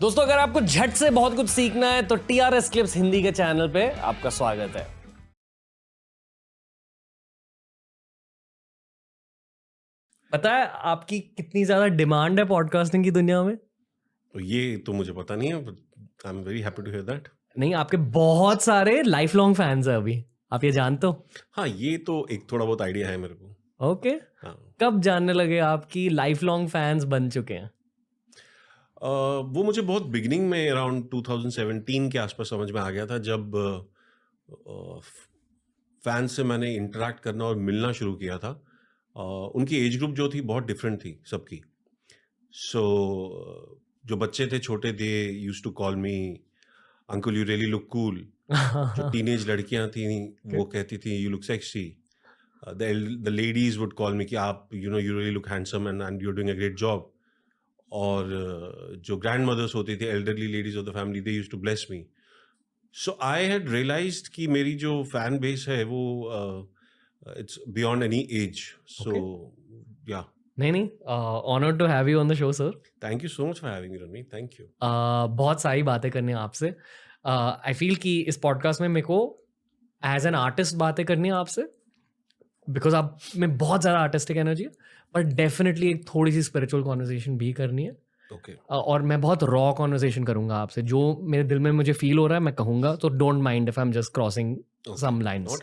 दोस्तों, अगर आपको झट से बहुत कुछ सीखना है तो TRS क्लिप्स हिंदी के चैनल पे आपका स्वागत है। पता है आपकी कितनी ज्यादा डिमांड है पॉडकास्टिंग की दुनिया में? तो ये तो मुझे पता नहीं है, but I am very happy to hear that. नहीं, आपके बहुत सारे लाइफ लॉन्ग फैंस है अभी, आप ये जानते हो? हाँ, ये तो एक थोड़ा बहुत आइडिया है मेरे को। ओके। हाँ। कब जानने लगे आपकी लाइफ लॉन्ग फैंस बन चुके हैं? वो मुझे बहुत बिगिनिंग में अराउंड 2017 के आसपास समझ में आ गया था, जब फैंस से मैंने इंटरेक्ट करना और मिलना शुरू किया था। उनकी एज ग्रुप जो थी बहुत डिफरेंट थी सबकी। सो जो बच्चे थे छोटे थे used to call me uncle you really look cool. जो टीनेज लड़कियां थी वो कहती थी you look sexy. The ladies would call me कि आप you really look handsome and you are doing a great job. और जो ग्रैंड मदर्स होती थी, elderly ladies of the family, they used to bless me. So I had realized कि मेरी जो fan base है वो it's beyond any age. So yeah, नहीं, honoured to have you on the show sir. Thank you so much for having me Ranveer, thank you. बहुत सारी बातें करनी है आपसे। आई फील कि इस पॉडकास्ट में मेरे को एज एन आर्टिस्ट बातें करनी है आपसे, बिकॉज आप में बहुत ज़्यादा आर्टिस्टिक एनर्जी है, बट डेफिनेटली एक थोड़ी सी स्पिरिचुअल कॉन्वर्सेशन भी करनी है। ओके। और मैं बहुत रॉ कॉन्वर्सेशन करूंगा आपसे, जो मेरे दिल में मुझे फील हो रहा है मैं कहूँगा, तो don't mind if I am just crossing some lines.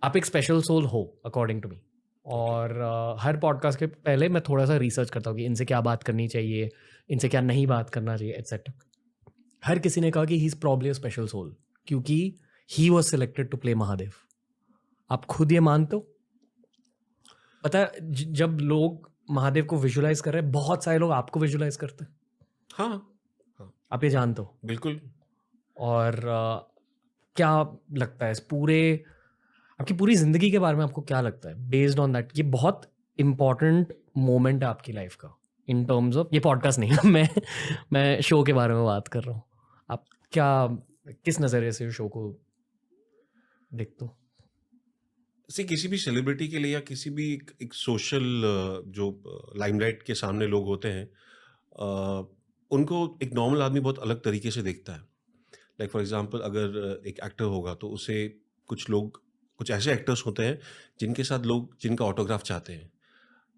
आप एक स्पेशल सोल हो अकॉर्डिंग टू मी, और हर पॉडकास्ट के पहले मैं थोड़ा सा रिसर्च करता हूँ कि इनसे क्या बात करनी चाहिए, इनसे क्या नहीं बात करना चाहिए, एट्सेट्रा। हर किसी ने कहा कि he is probably a special soul क्योंकि he was selected to play Mahadev. आप खुद ये मानते हो? पता है जब लोग महादेव को विजुलाइज कर रहे हैं, बहुत सारे लोग आपको विजुलाइज करते हैं। हाँ हाँ, आप ये जानते हो? बिल्कुल। और क्या लगता है इस पूरे आपकी पूरी जिंदगी के बारे में आपको क्या लगता है बेस्ड ऑन दैट? ये बहुत इंपॉर्टेंट मोमेंट है आपकी लाइफ का इन टर्म्स ऑफ, ये पॉडकास्ट नहीं है मैं शो के बारे में बात कर रहा हूँ। आप क्या किस नज़रिए से शो को देखते हो? किसी भी सेलिब्रिटी के लिए या किसी भी एक सोशल जो लाइमलाइट के सामने लोग होते हैं, उनको एक नॉर्मल आदमी बहुत अलग तरीके से देखता है। लाइक फॉर एग्जांपल, अगर एक एक्टर होगा तो उसे कुछ ऐसे एक्टर्स होते हैं जिनके साथ लोग जिनका ऑटोग्राफ चाहते हैं,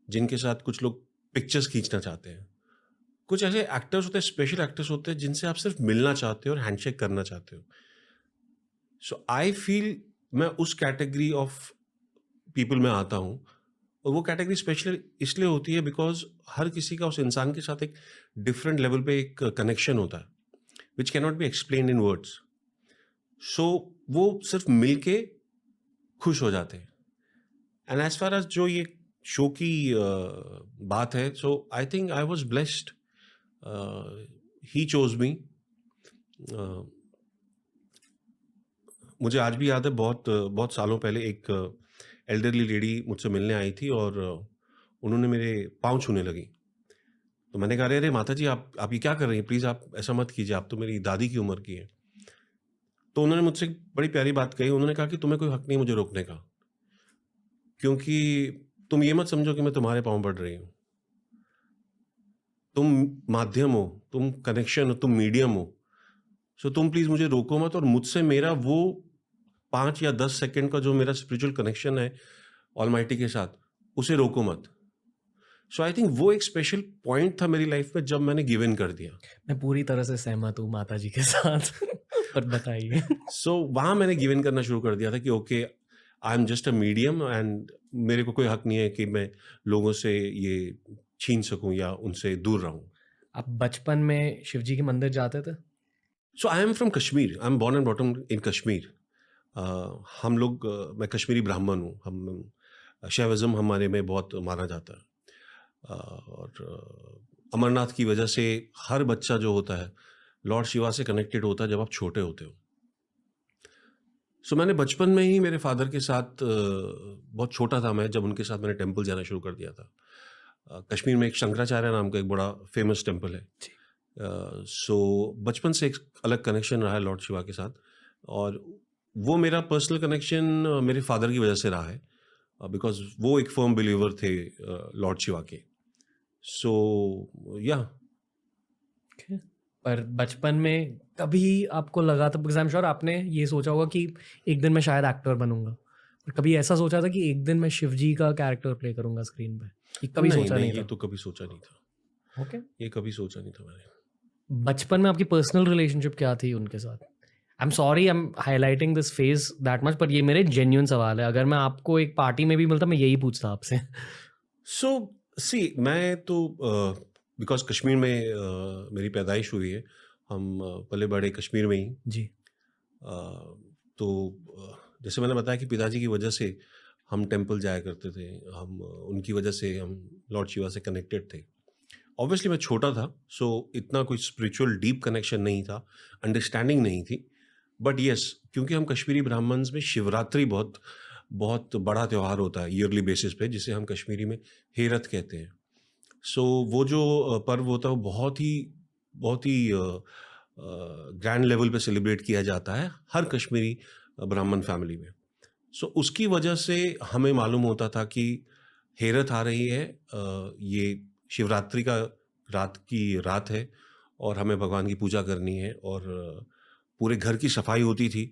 जिनके साथ कुछ लोग पिक्चर्स खींचना चाहते हैं। कुछ ऐसे एक्टर्स होते हैं, स्पेशल एक्टर्स होते हैं, जिनसे आप सिर्फ मिलना चाहते हो और हैंडशेक करना चाहते हो। सो आई फील मैं उस कैटेगरी ऑफ पीपल में आता हूँ। और वो कैटेगरी स्पेशल इसलिए होती है बिकॉज हर किसी का उस इंसान के साथ एक डिफरेंट लेवल पे एक कनेक्शन होता है which can not be explain in words. So वो सिर्फ मिल के खुश हो जाते हैं। एंड एज फार एज जो ये शो की बात है, so I think I was blessed, he chose me. मुझे आज भी याद है, बहुत बहुत सालों पहले एक एल्डरली लेडी मुझसे मिलने आई थी और उन्होंने मेरे पाँव छूने लगी। तो मैंने कहा, अरे माता जी, आप ये क्या कर रही हैं? प्लीज़ आप ऐसा मत कीजिए, आप तो मेरी दादी की उम्र की है। तो उन्होंने मुझसे एक बड़ी प्यारी बात कही। उन्होंने कहा कि तुम्हें कोई हक नहीं मुझे रोकने का, क्योंकि तुम ये मत समझो कि मैं तुम्हारे पाँव पड़ रही हूँ। तुम माध्यम हो, तुम कनेक्शन हो, तुम मीडियम हो। सो तुम प्लीज़ मुझे रोको मत, और मुझसे मेरा वो 5 या 10 सेकंड का जो मेरा स्पिरिचुअल कनेक्शन है ऑलमाइटी के साथ, उसे रोको मत। सो आई थिंक वो एक स्पेशल पॉइंट था मेरी लाइफ में जब मैंने गिव इन कर दिया। मैं पूरी तरह से सहमत हूँ माता जी के साथ पर बताइए। सो वहाँ मैंने गिव इन करना शुरू कर दिया था कि okay, I am just a medium and मेरे को कोई हक नहीं है कि मैं लोगों से ये छीन सकूं या उनसे दूर रहूं। आप बचपन में शिव जी के मंदिर जाते थे? So I am from Kashmir, I am born and bottom in Kashmir. हम लोग मैं कश्मीरी ब्राह्मण हूँ। हम शैविज़्म हमारे में बहुत माना जाता है। और अमरनाथ की वजह से हर बच्चा जो होता है लॉर्ड शिवा से कनेक्टेड होता है जब आप छोटे होते हो। सो मैंने बचपन में ही मेरे फादर के साथ, बहुत छोटा था मैं जब उनके साथ मैंने टेम्पल जाना शुरू कर दिया था। कश्मीर में एक शंकराचार्य नाम का एक बड़ा फेमस टेम्पल है। सो बचपन से एक अलग कनेक्शन रहा है लॉर्ड शिवा के साथ, और वो मेरा पर्सनल कनेक्शन मेरे फादर की वजह से रहा है, बिकॉज वो एक फर्म बिलीवर थे लॉर्ड शिवा के। सो या, पर बचपन में कभी आपको लगा था, बिकॉज आई एम श्योर आपने ये सोचा होगा कि एक दिन मैं शायद एक्टर बनूंगा, पर कभी ऐसा सोचा था कि एक दिन मैं शिवजी का कैरेक्टर प्ले करूंगा स्क्रीन पे? ये कभी सोचा नहीं ये था? तो कभी सोचा नहीं था। ओके। ये कभी सोचा नहीं था मैंने। बचपन में आपकी पर्सनल रिलेशनशिप क्या थी उनके साथ? I am sorry I am highlighting this phase that much, पर ये मेरे जेन्युइन सवाल है। अगर मैं आपको एक पार्टी में भी मिलता मैं यही पूछता आपसे। सो सी मैं तो बिकॉज कश्मीर में मेरी पैदाइश हुई है, हम पले बड़े कश्मीर में ही। जी। तो जैसे मैंने बताया कि पिताजी की वजह से हम टेंपल जाया करते थे, हम उनकी वजह से हम लॉर्ड शिवा से कनेक्टेड थे। ऑब्वियसली मैं छोटा था, सो इतना कोई स्पिरिचुअल डीप कनेक्शन नहीं था, अंडरस्टैंडिंग नहीं थी। बट येस, क्योंकि हम कश्मीरी ब्राह्मण्स में शिवरात्रि बहुत बहुत बड़ा त्यौहार होता है ईयरली बेसिस पे, जिसे हम कश्मीरी में हेरत कहते हैं। सो वो जो पर्व होता है वो बहुत ही ग्रैंड लेवल पे सेलिब्रेट किया जाता है हर कश्मीरी ब्राह्मण फैमिली में। सो उसकी वजह से हमें मालूम होता था कि हेरत आ रही है, ये शिवरात्रि का रात है और हमें भगवान की पूजा करनी है। और पूरे घर की सफाई होती थी,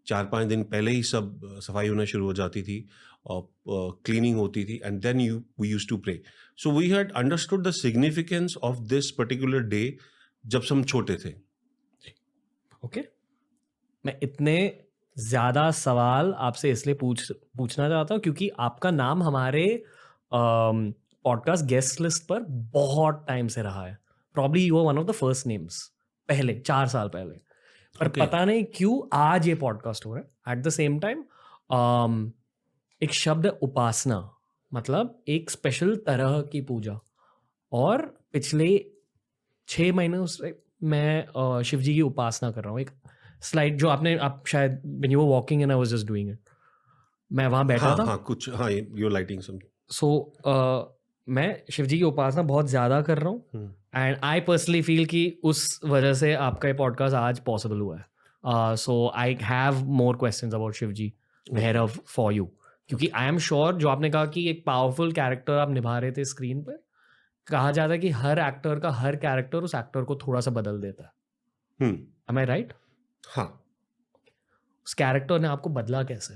4-5 दिन पहले ही सब सफाई होना शुरू हो जाती थी और क्लीनिंग होती थी, and then we used to pray. So we had understood the significance of this particular day जब हम छोटे थे। ओके। मैं इतने ज़्यादा सवाल आपसे इसलिए पूछना चाहता हूँ क्योंकि आपका नाम हमारे पॉडकास्ट गेस्ट लिस्ट पर बहुत टाइम से रहा है। Probably you are one of the first names, पहले 4 साल पहले। पर Okay. पता नहीं क्यों आज ये पॉडकास्ट हो रहा है। एट द सेम टाइम एक शब्द है उपासना, मतलब एक स्पेशल तरह की पूजा। और पिछले 6 महीनों से मैं शिव जी की उपासना कर रहा हूँ। एक स्लाइड जो आप शायद when you were walking and I was just doing it, मैं वहाँ बैठा था। हाँ, यू लाइटिंग सम। सो मैं शिव जी की उपासना बहुत ज़्यादा कर रहा हूँ, एंड आई पर्सनली फील कि उस वजह से आपका ये पॉडकास्ट आज पॉसिबल हुआ है। So I have more questions about Shiv ji Bhairav for you, क्योंकि आई एम श्योर जो आपने कहा कि एक पावरफुल कैरेक्टर आप निभा रहे थे स्क्रीन पर, कहा जाता है कि हर एक्टर का हर कैरेक्टर उस एक्टर को थोड़ा सा बदल देता है। Am I right? हाँ। उस कैरेक्टर ने आपको बदला कैसे?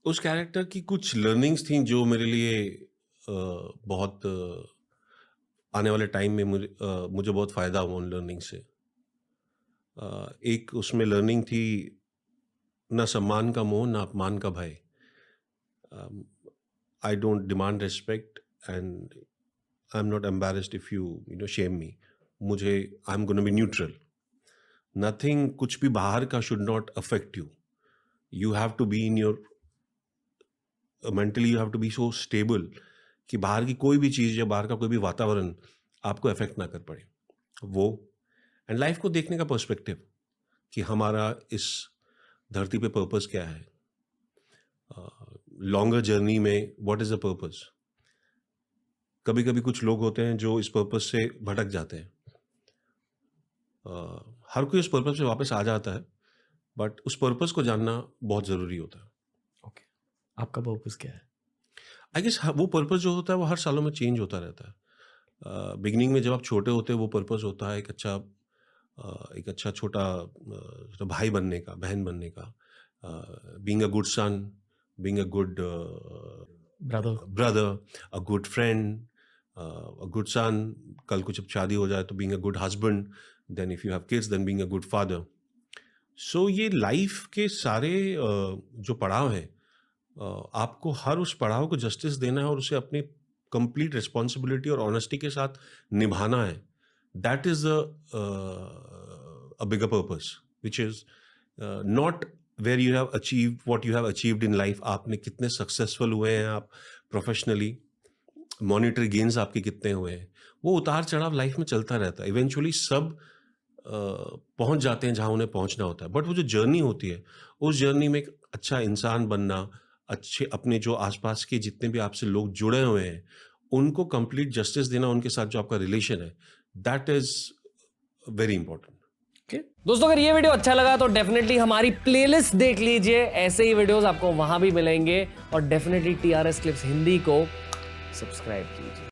उस कैरेक्टर की कुछ लर्निंग्स थी जो मेरे लिए बहुत आने वाले टाइम में मुझे बहुत फ़ायदा हुआ उन लर्निंग से। एक उसमें लर्निंग थी, ना सम्मान का मोह ना अपमान का भय। I don't demand respect and I am not embarrassed if you shame me. I am gonna be neutral. Nothing, कुछ भी बाहर का should not affect you. You have to be in your mentally, you have to be so stable कि बाहर की कोई भी चीज़ या बाहर का कोई भी वातावरण आपको अफेक्ट ना कर पड़े। वो एंड लाइफ को देखने का पर्सपेक्टिव कि हमारा इस धरती पे पर्पस क्या है, लॉन्गर जर्नी में व्हाट इज़ द पर्पस। कभी कभी कुछ लोग होते हैं जो इस पर्पस से भटक जाते हैं। हर कोई उस पर्पस से वापस आ जाता है, बट उस पर्पस को जानना बहुत ज़रूरी होता है। ओके, आपका पर्पस क्या है? आई गेस वो पर्पस जो होता है वो हर सालों में चेंज होता रहता है। बिगिनिंग में जब आप छोटे होते हैं वो पर्पस होता है एक अच्छा छोटा भाई बनने का, बहन बनने का, being a good son, being a good brother, a good friend, a good son. कल को जब शादी हो जाए तो being a good husband, then if you have kids then being a good father. So ये लाइफ के सारे जो पड़ाव हैं, आपको हर उस पड़ाव को जस्टिस देना है और उसे अपनी कंप्लीट रिस्पॉन्सिबिलिटी और ऑनेस्टी के साथ निभाना है। That is a bigger purpose which is not where you have achieve what you have achieved in life. आपने कितने सक्सेसफुल हुए हैं आप प्रोफेशनली, मॉनिटरी गेन्स आपके कितने हुए हैं, वो उतार चढ़ाव लाइफ में चलता रहता है। इवेंचुअली सब पहुंच जाते हैं जहां उन्हें पहुंचना होता है, बट वो जो जर्नी होती है उस जर्नी में एक अच्छा इंसान बनना, अच्छे अपने जो आसपास के जितने भी आपसे लोग जुड़े हुए हैं उनको कंप्लीट जस्टिस देना, उनके साथ जो आपका रिलेशन है, दैट इज वेरी इंपॉर्टेंट। दोस्तों अगर ये वीडियो अच्छा लगा तो डेफिनेटली हमारी प्लेलिस्ट देख लीजिए, ऐसे ही वीडियोस आपको वहां भी मिलेंगे। और डेफिनेटली TRS क्लिप्स हिंदी को सब्सक्राइब कीजिए।